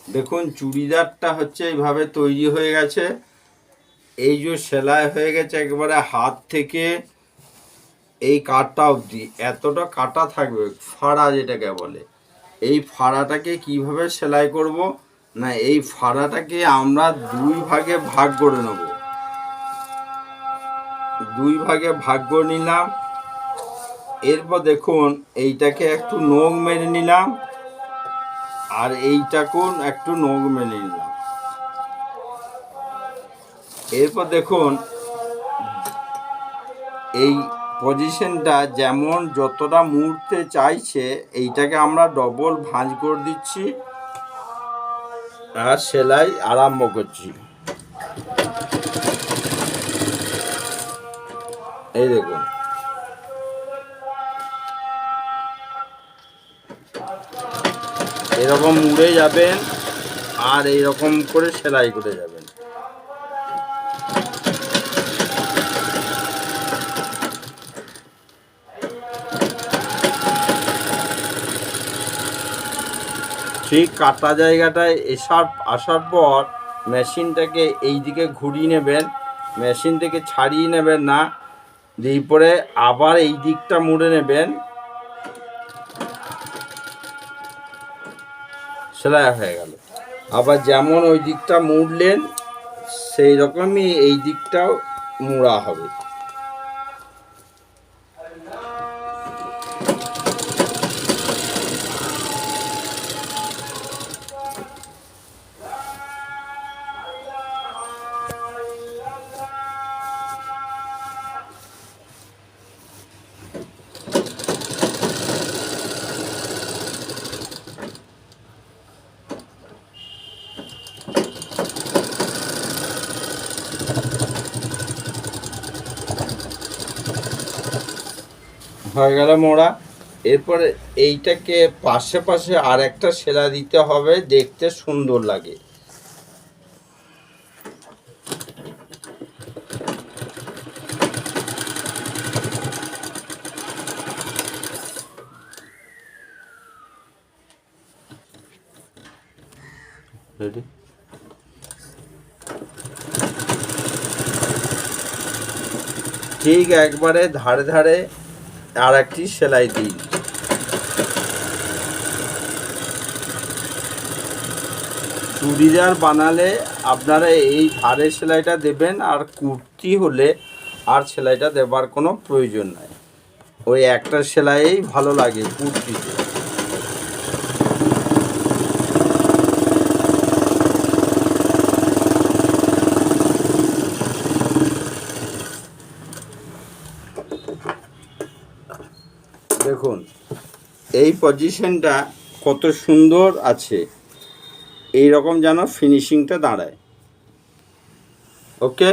দেখুন চুড়িদারটা হচ্ছে এইভাবে তৈরি হয়ে গেছে। এই যে সেলাই হয়ে গেছে একেবারে হাত থেকে এই কাটা অবধি, এতটা কাটা থাকবে, ফাড়া যেটাকে বলে। এই ফাড়াটাকে কিভাবে সেলাই করব না, এই ফাড়াটাকে আমরা দুই ভাগে ভাগ করে নেব। দুই ভাগে ভাগ করে নিলাম। এরপর দেখুন এইটাকে একটু নখ মেরে নিলাম, আর এইটাকেও একটু নখ মেরে নিলাম। এরপর দেখুন এই পজিশনটা যেমন যতটা মুড়তে চাইছে এইটাকে আমরা ডবল ভাঁজ করে দিচ্ছি আর সেলাই আরম্ভ করছি। এই দেখুন এরকম মুড়ে যাবেন আর এইরকম করে সেলাই করে যাবেন। ঠিক কাটা জায়গাটায় আসার পর মেশিনটাকে এই দিকে ঘুরিয়ে নেবেন, মেশিন থেকে ছাড়িয়ে নেবেন না, দিয়ে পরে আবার এই দিকটা মুড়ে নেবেন, সেলাই হয়ে গেল। আবার যেমন ওই দিকটা মুড়লেন সেই রকমই এই দিকটাও মুড়া হবে। হয়ে গেল মোড়া। এরপরে এইটাকে পাশে পাশে আর একটা সেলাই দিতে হবে, দেখতে সুন্দর লাগে। রেডি? ঠিক একবারে ধারে ধারে আর একটি সেলাই দিন। চুড়িদার বানালে আপনারা এই ধারে সেলাইটা দেবেন, আর কুর্তি হলে আর সেলাইটা দেবার কোনো প্রয়োজন নাই। ওই একটা সেলাইই ভালো লাগে কুর্তিতে। দেখুন এই পজিশনটা কত সুন্দর আছে, এই রকম যেন ফিনিশিংটা দাঁড়ায়। ওকে।